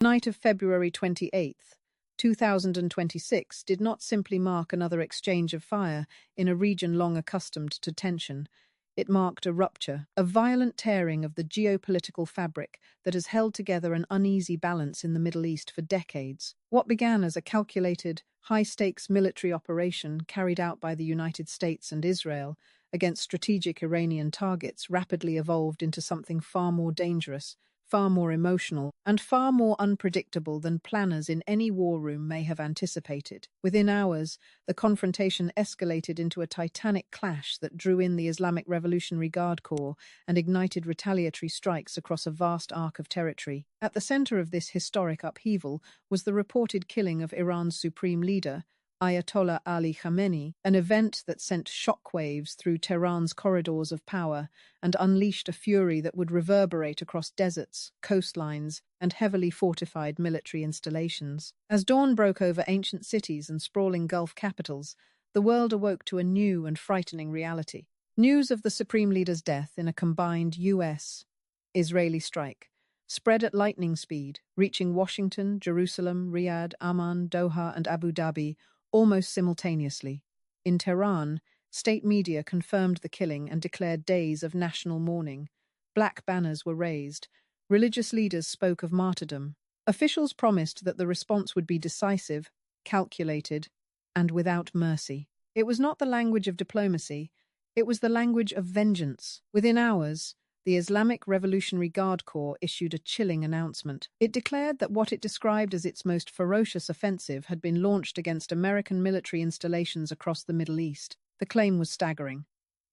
The night of February 28th, 2026 did not simply mark another exchange of fire in a region long accustomed to tension. It marked a rupture, a violent tearing of the geopolitical fabric that has held together an uneasy balance in the Middle East for decades. What began as a calculated, high-stakes military operation carried out by the United States and Israel against strategic Iranian targets rapidly evolved into something far more dangerous, far more emotional, and far more unpredictable than planners in any war room may have anticipated. Within hours, the confrontation escalated into a titanic clash that drew in the Islamic Revolutionary Guard Corps and ignited retaliatory strikes across a vast arc of territory. At the center of this historic upheaval was the reported killing of Iran's Supreme Leader, Ayatollah Ali Khamenei, an event that sent shockwaves through Tehran's corridors of power and unleashed a fury that would reverberate across deserts, coastlines, and heavily fortified military installations. As dawn broke over ancient cities and sprawling Gulf capitals, the world awoke to a new and frightening reality. News of the Supreme Leader's death in a combined U.S.-Israeli strike spread at lightning speed, reaching Washington, Jerusalem, Riyadh, Amman, Doha, and Abu Dhabi almost simultaneously. In Tehran, state media confirmed the killing and declared days of national mourning. Black banners were raised. Religious leaders spoke of martyrdom. Officials promised that the response would be decisive, calculated, and without mercy. It was not the language of diplomacy, it was the language of vengeance. Within hours, the Islamic Revolutionary Guard Corps issued a chilling announcement. It declared that what it described as its most ferocious offensive had been launched against American military installations across the Middle East. The claim was staggering.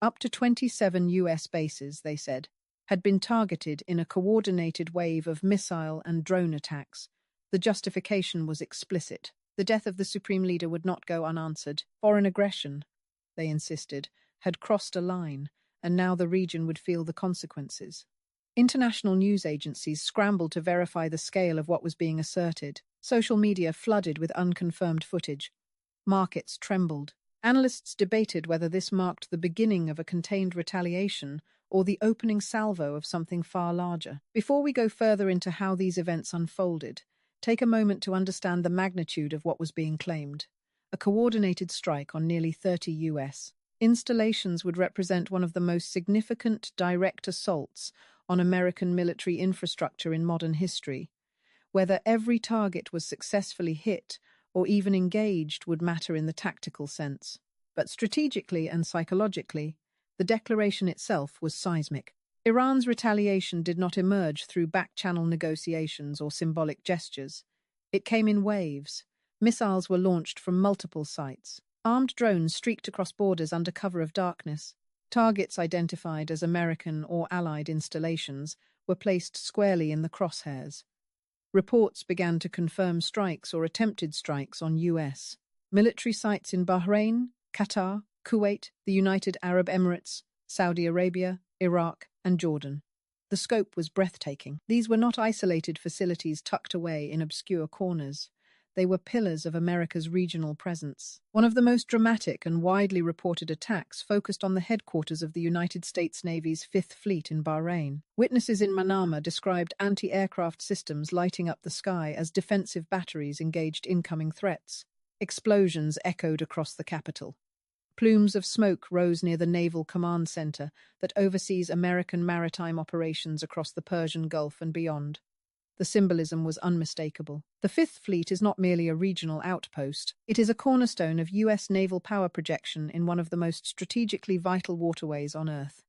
Up to 27 U.S. bases, they said, had been targeted in a coordinated wave of missile and drone attacks. The justification was explicit. The death of the Supreme Leader would not go unanswered. Foreign aggression, they insisted, had crossed a line, and now the region would feel the consequences. International news agencies scrambled to verify the scale of what was being asserted. Social media flooded with unconfirmed footage. Markets trembled. Analysts debated whether this marked the beginning of a contained retaliation or the opening salvo of something far larger. Before we go further into how these events unfolded, take a moment to understand the magnitude of what was being claimed. A coordinated strike on nearly 30 U.S. installations would represent one of the most significant direct assaults on American military infrastructure in modern history. Whether every target was successfully hit or even engaged would matter in the tactical sense. But strategically and psychologically, the declaration itself was seismic. Iran's retaliation did not emerge through back-channel negotiations or symbolic gestures. It came in waves. Missiles were launched from multiple sites. Armed drones streaked across borders under cover of darkness. Targets identified as American or Allied installations were placed squarely in the crosshairs. Reports began to confirm strikes or attempted strikes on U.S. military sites in Bahrain, Qatar, Kuwait, the United Arab Emirates, Saudi Arabia, Iraq, and Jordan. The scope was breathtaking. These were not isolated facilities tucked away in obscure corners. They were pillars of America's regional presence. One of the most dramatic and widely reported attacks focused on the headquarters of the United States Navy's Fifth Fleet in Bahrain. Witnesses in Manama described anti-aircraft systems lighting up the sky as defensive batteries engaged incoming threats. Explosions echoed across the capital. Plumes of smoke rose near the Naval Command Center that oversees American maritime operations across the Persian Gulf and beyond. The symbolism was unmistakable. The Fifth Fleet is not merely a regional outpost. It is a cornerstone of U.S. naval power projection in one of the most strategically vital waterways on Earth.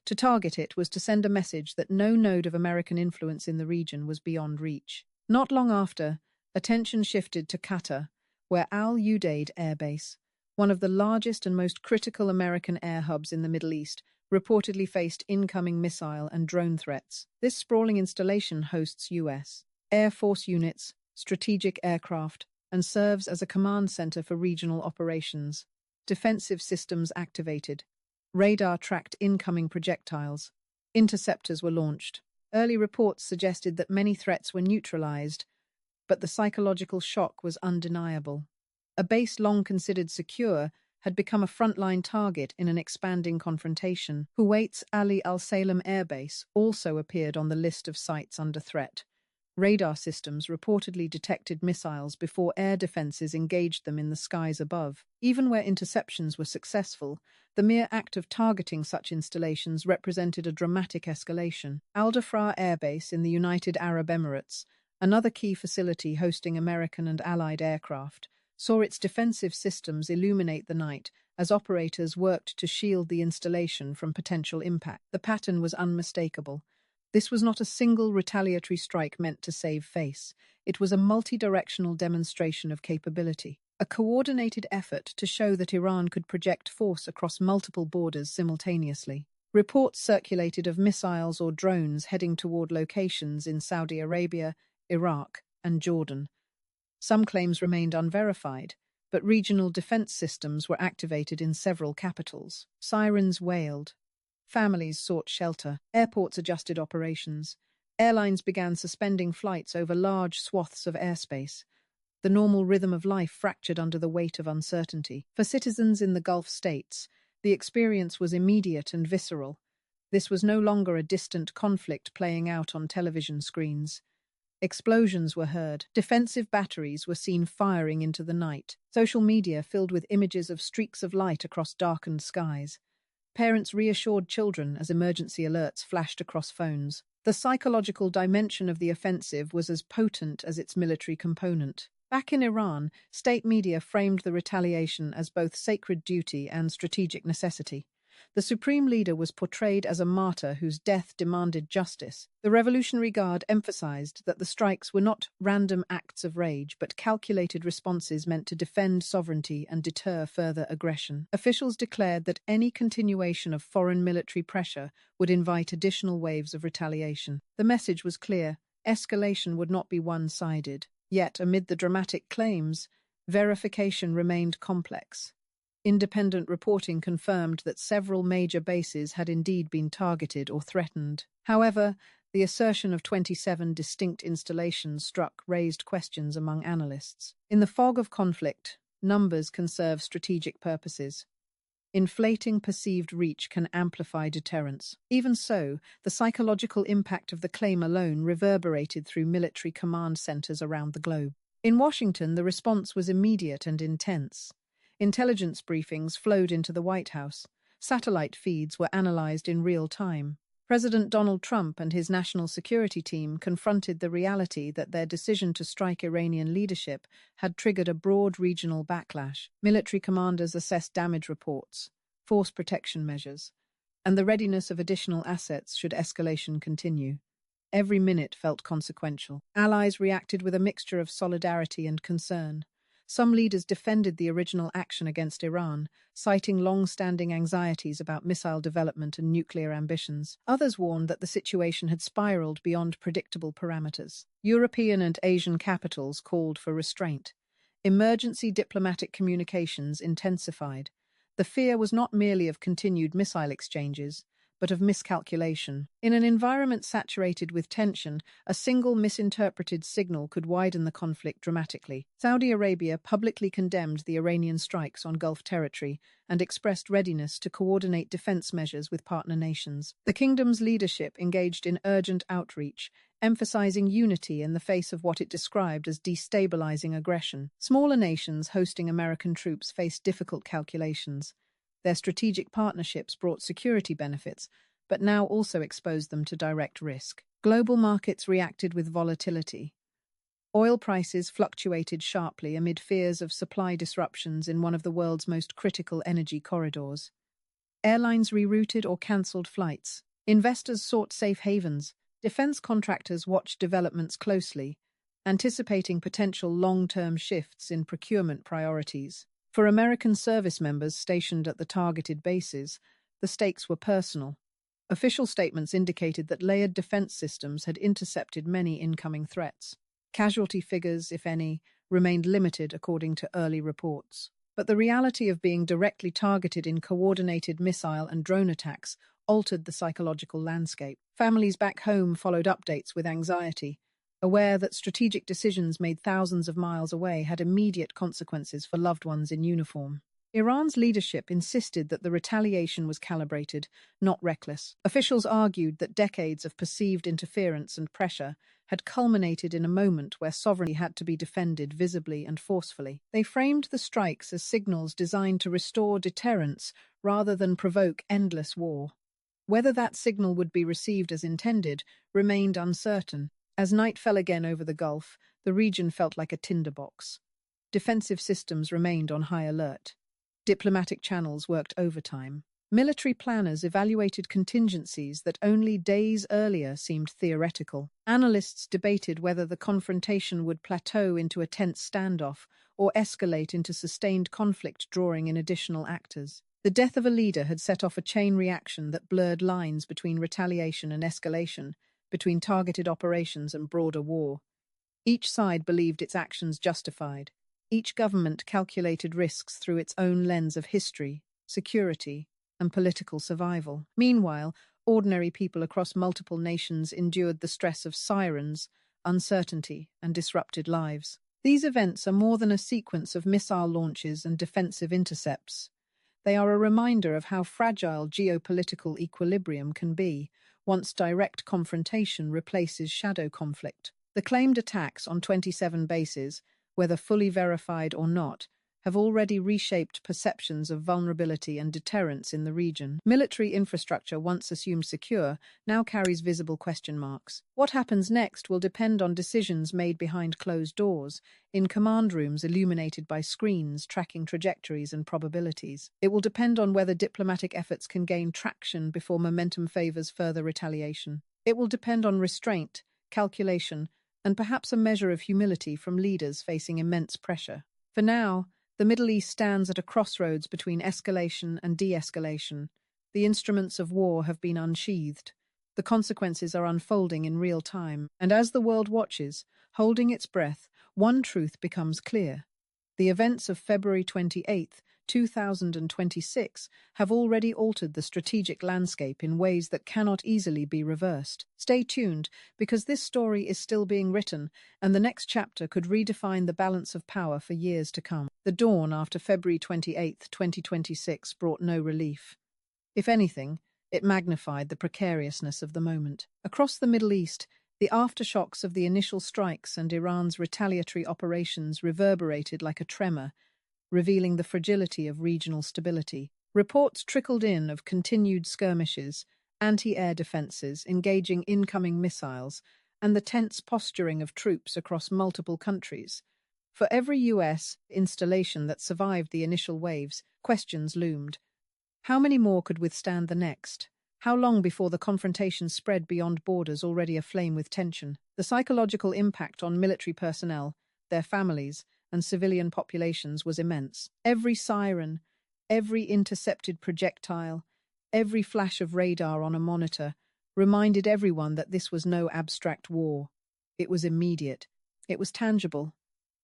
To target it was to send a message that no node of American influence in the region was beyond reach. Not long after, attention shifted to Qatar, where Al Udeid Air Base, one of the largest and most critical American air hubs in the Middle East, reportedly faced incoming missile and drone threats. This sprawling installation hosts U.S. Air Force units, strategic aircraft, and serves as a command center for regional operations. Defensive systems activated. Radar tracked incoming projectiles. Interceptors were launched. Early reports suggested that many threats were neutralized, but the psychological shock was undeniable. A base long considered secure had become a frontline target in an expanding confrontation. Kuwait's Ali Al Salem Air Base also appeared on the list of sites under threat. Radar systems reportedly detected missiles before air defenses engaged them in the skies above. Even where interceptions were successful, the mere act of targeting such installations represented a dramatic escalation. Al Dhafra Air Base in the United Arab Emirates, another key facility hosting American and Allied aircraft, saw its defensive systems illuminate the night as operators worked to shield the installation from potential impact. The pattern was unmistakable. This was not a single retaliatory strike meant to save face. It was a multi-directional demonstration of capability, a coordinated effort to show that Iran could project force across multiple borders simultaneously. Reports circulated of missiles or drones heading toward locations in Saudi Arabia, Iraq, and Jordan. Some claims remained unverified, but regional defense systems were activated in several capitals. Sirens wailed. Families sought shelter. Airports adjusted operations. Airlines began suspending flights over large swaths of airspace. The normal rhythm of life fractured under the weight of uncertainty. For citizens in the Gulf states, the experience was immediate and visceral. This was no longer a distant conflict playing out on television screens. Explosions were heard. Defensive batteries were seen firing into the night. Social media filled with images of streaks of light across darkened skies. Parents reassured children as emergency alerts flashed across phones. The psychological dimension of the offensive was as potent as its military component. Back in Iran, state media framed the retaliation as both sacred duty and strategic necessity. The Supreme Leader was portrayed as a martyr whose death demanded justice. The Revolutionary Guard emphasized that the strikes were not random acts of rage, but calculated responses meant to defend sovereignty and deter further aggression. Officials declared that any continuation of foreign military pressure would invite additional waves of retaliation. The message was clear: escalation would not be one-sided. Yet, amid the dramatic claims, verification remained complex. Independent reporting confirmed that several major bases had indeed been targeted or threatened. However, the assertion of 27 distinct installations struck raised questions among analysts. In the fog of conflict, numbers can serve strategic purposes. Inflating perceived reach can amplify deterrence. Even so, the psychological impact of the claim alone reverberated through military command centers around the globe. In Washington, the response was immediate and intense. Intelligence briefings flowed into the White House. Satellite feeds were analyzed in real time. President Donald Trump and his national security team confronted the reality that their decision to strike Iranian leadership had triggered a broad regional backlash. Military commanders assessed damage reports, force protection measures, and the readiness of additional assets should escalation continue. Every minute felt consequential. Allies reacted with a mixture of solidarity and concern. Some leaders defended the original action against Iran, citing long-standing anxieties about missile development and nuclear ambitions. Others warned that the situation had spiraled beyond predictable parameters. European and Asian capitals called for restraint. Emergency diplomatic communications intensified. The fear was not merely of continued missile exchanges, but of miscalculation. In an environment saturated with tension, a single misinterpreted signal could widen the conflict dramatically. Saudi Arabia publicly condemned the Iranian strikes on Gulf territory and expressed readiness to coordinate defense measures with partner nations. The kingdom's leadership engaged in urgent outreach, emphasizing unity in the face of what it described as destabilizing aggression. Smaller nations hosting American troops faced difficult calculations. Their strategic partnerships brought security benefits, but now also exposed them to direct risk. Global markets reacted with volatility. Oil prices fluctuated sharply amid fears of supply disruptions in one of the world's most critical energy corridors. Airlines rerouted or cancelled flights. Investors sought safe havens. Defense contractors watched developments closely, anticipating potential long-term shifts in procurement priorities. For American service members stationed at the targeted bases, the stakes were personal. Official statements indicated that layered defense systems had intercepted many incoming threats. Casualty figures, if any, remained limited according to early reports. But the reality of being directly targeted in coordinated missile and drone attacks altered the psychological landscape. Families back home followed updates with anxiety, aware that strategic decisions made thousands of miles away had immediate consequences for loved ones in uniform. Iran's leadership insisted that the retaliation was calibrated, not reckless. Officials argued that decades of perceived interference and pressure had culminated in a moment where sovereignty had to be defended visibly and forcefully. They framed the strikes as signals designed to restore deterrence rather than provoke endless war. Whether that signal would be received as intended remained uncertain. As night fell again over the Gulf, the region felt like a tinderbox. Defensive systems remained on high alert. Diplomatic channels worked overtime. Military planners evaluated contingencies that only days earlier seemed theoretical. Analysts debated whether the confrontation would plateau into a tense standoff or escalate into sustained conflict, drawing in additional actors. The death of a leader had set off a chain reaction that blurred lines between retaliation and escalation, between targeted operations and broader war. Each side believed its actions justified. Each government calculated risks through its own lens of history, security, and political survival. Meanwhile, ordinary people across multiple nations endured the stress of sirens, uncertainty, and disrupted lives. These events are more than a sequence of missile launches and defensive intercepts. They are a reminder of how fragile geopolitical equilibrium can be once direct confrontation replaces shadow conflict. The claimed attacks on 27 bases, whether fully verified or not, have already reshaped perceptions of vulnerability and deterrence in the region. Military infrastructure, once assumed secure, now carries visible question marks. What happens next will depend on decisions made behind closed doors, in command rooms illuminated by screens tracking trajectories and probabilities. It will depend on whether diplomatic efforts can gain traction before momentum favors further retaliation. It will depend on restraint, calculation, and perhaps a measure of humility from leaders facing immense pressure. For now, the Middle East stands at a crossroads between escalation and de-escalation. The instruments of war have been unsheathed. The consequences are unfolding in real time. And as the world watches, holding its breath, one truth becomes clear. The events of February 28, 2026 have already altered the strategic landscape in ways that cannot easily be reversed. Stay tuned, because this story is still being written, and the next chapter could redefine the balance of power for years to come. The dawn after February 28, 2026 brought no relief. If anything, it magnified the precariousness of the moment. Across the Middle East, the aftershocks of the initial strikes and Iran's retaliatory operations reverberated like a tremor, revealing the fragility of regional stability. Reports trickled in of continued skirmishes, anti-air defenses engaging incoming missiles, and the tense posturing of troops across multiple countries. For every U.S. installation that survived the initial waves, questions loomed. How many more could withstand the next? How long before the confrontation spread beyond borders already aflame with tension? The psychological impact on military personnel, their families, and civilian populations was immense. Every siren, every intercepted projectile, every flash of radar on a monitor reminded everyone that this was no abstract war. It was immediate, it was tangible,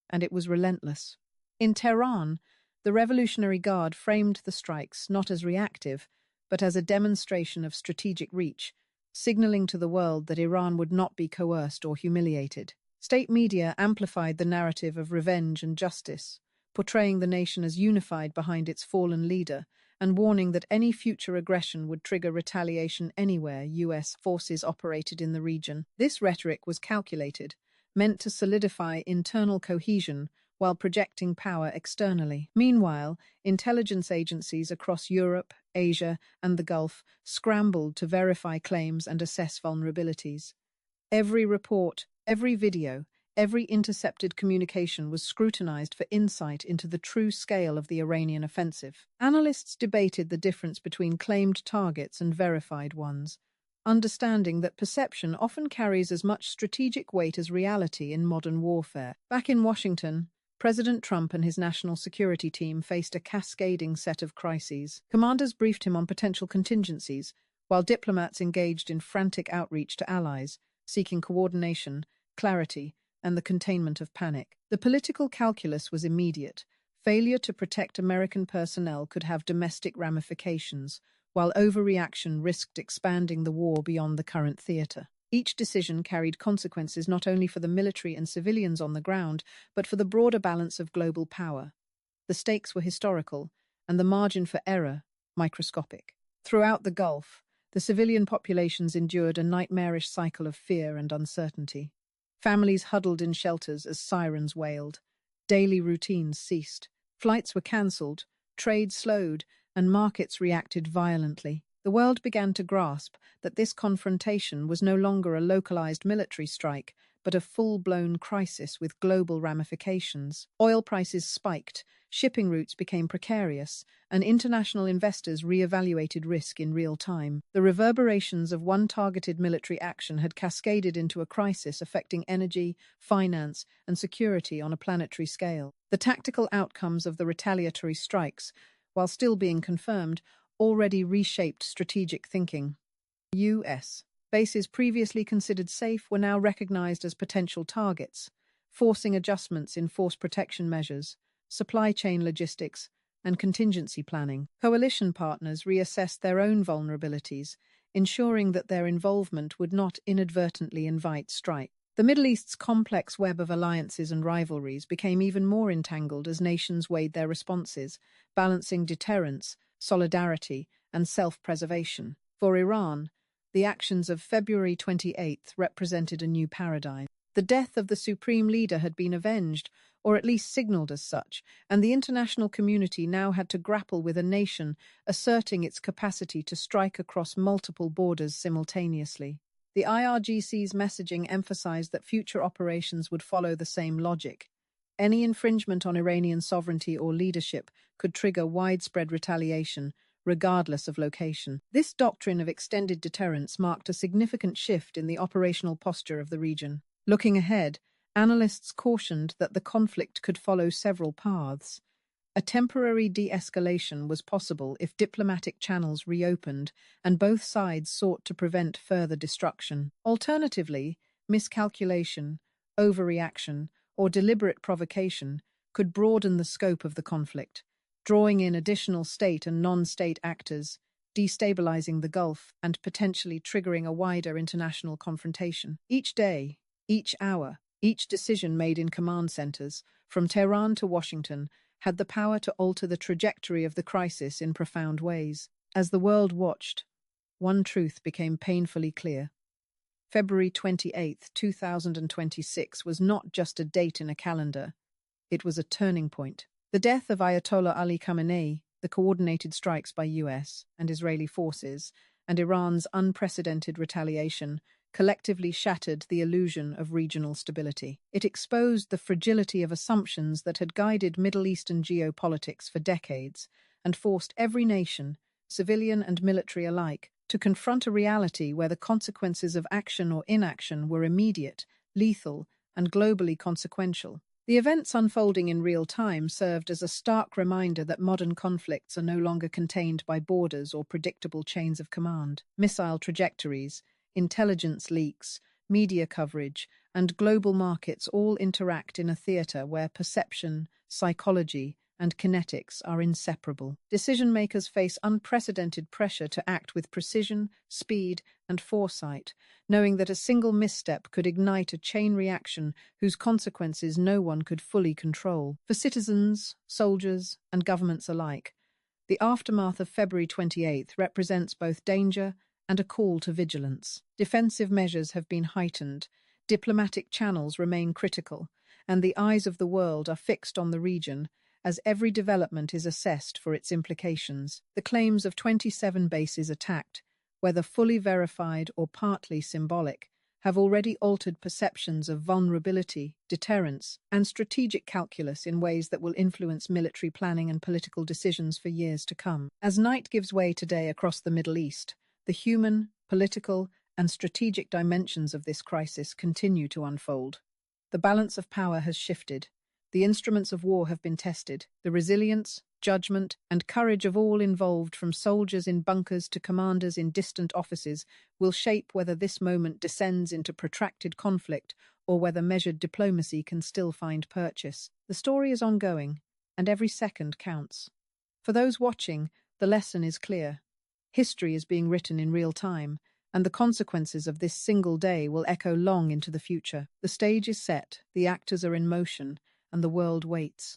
and it was relentless. In Tehran, the Revolutionary Guard framed the strikes not as reactive, but as a demonstration of strategic reach, signaling to the world that Iran would not be coerced or humiliated. State media amplified the narrative of revenge and justice, portraying the nation as unified behind its fallen leader and warning that any future aggression would trigger retaliation anywhere U.S. forces operated in the region. This rhetoric was calculated, meant to solidify internal cohesion while projecting power externally. Meanwhile, intelligence agencies across Europe, Asia, and the Gulf scrambled to verify claims and assess vulnerabilities. Every report, every video, every intercepted communication was scrutinized for insight into the true scale of the Iranian offensive. Analysts debated the difference between claimed targets and verified ones, understanding that perception often carries as much strategic weight as reality in modern warfare. Back in Washington, President Trump and his national security team faced a cascading set of crises. Commanders briefed him on potential contingencies, while diplomats engaged in frantic outreach to allies, seeking coordination, clarity, and the containment of panic. The political calculus was immediate. Failure to protect American personnel could have domestic ramifications, while overreaction risked expanding the war beyond the current theater. Each decision carried consequences not only for the military and civilians on the ground, but for the broader balance of global power. The stakes were historical, and the margin for error microscopic. Throughout the Gulf, the civilian populations endured a nightmarish cycle of fear and uncertainty. Families huddled in shelters as sirens wailed. Daily routines ceased. Flights were cancelled, trade slowed, and markets reacted violently. The world began to grasp that this confrontation was no longer a localized military strike, but a full-blown crisis with global ramifications. Oil prices spiked, shipping routes became precarious, and international investors re-evaluated risk in real time. The reverberations of one targeted military action had cascaded into a crisis affecting energy, finance, and security on a planetary scale. The tactical outcomes of the retaliatory strikes, while still being confirmed, already reshaped strategic thinking. U.S. bases previously considered safe were now recognized as potential targets, forcing adjustments in force protection measures, supply chain logistics, and contingency planning. Coalition partners reassessed their own vulnerabilities, ensuring that their involvement would not inadvertently invite strife. The Middle East's complex web of alliances and rivalries became even more entangled as nations weighed their responses, balancing deterrence, solidarity, and self-preservation. For Iran, the actions of February 28th represented a new paradigm. The death of the Supreme Leader had been avenged, or at least signaled as such, and the international community now had to grapple with a nation asserting its capacity to strike across multiple borders simultaneously. The IRGC's messaging emphasized that future operations would follow the same logic. Any infringement on Iranian sovereignty or leadership could trigger widespread retaliation, regardless of location. This doctrine of extended deterrence marked a significant shift in the operational posture of the region. Looking ahead, analysts cautioned that the conflict could follow several paths. A temporary de-escalation was possible if diplomatic channels reopened and both sides sought to prevent further destruction. Alternatively, miscalculation, overreaction, or deliberate provocation could broaden the scope of the conflict, drawing in additional state and non-state actors, destabilizing the Gulf and potentially triggering a wider international confrontation. Each day, each hour, each decision made in command centers, from Tehran to Washington, had the power to alter the trajectory of the crisis in profound ways. As the world watched, one truth became painfully clear. February 28, 2026 was not just a date in a calendar, it was a turning point. The death of Ayatollah Ali Khamenei, the coordinated strikes by U.S. and Israeli forces, and Iran's unprecedented retaliation collectively shattered the illusion of regional stability. It exposed the fragility of assumptions that had guided Middle Eastern geopolitics for decades and forced every nation, civilian and military alike, to confront a reality where the consequences of action or inaction were immediate, lethal, and globally consequential. The events unfolding in real time served as a stark reminder that modern conflicts are no longer contained by borders or predictable chains of command. Missile trajectories, intelligence leaks, media coverage, and global markets all interact in a theater where perception, psychology, and kinetics are inseparable. Decision-makers face unprecedented pressure to act with precision, speed, and foresight, knowing that a single misstep could ignite a chain reaction whose consequences no one could fully control. For citizens, soldiers, and governments alike, the aftermath of February 28th represents both danger and a call to vigilance. Defensive measures have been heightened, diplomatic channels remain critical, and the eyes of the world are fixed on the region as every development is assessed for its implications. The claims of 27 bases attacked, whether fully verified or partly symbolic, have already altered perceptions of vulnerability, deterrence, and strategic calculus in ways that will influence military planning and political decisions for years to come. As night gives way today across the Middle East, the human, political, and strategic dimensions of this crisis continue to unfold. The balance of power has shifted. The instruments of war have been tested. The resilience, judgment, and courage of all involved, from soldiers in bunkers to commanders in distant offices, will shape whether this moment descends into protracted conflict or whether measured diplomacy can still find purchase. The story is ongoing, and every second counts. For those watching, the lesson is clear. History is being written in real time, and the consequences of this single day will echo long into the future. The stage is set, the actors are in motion, and the world waits.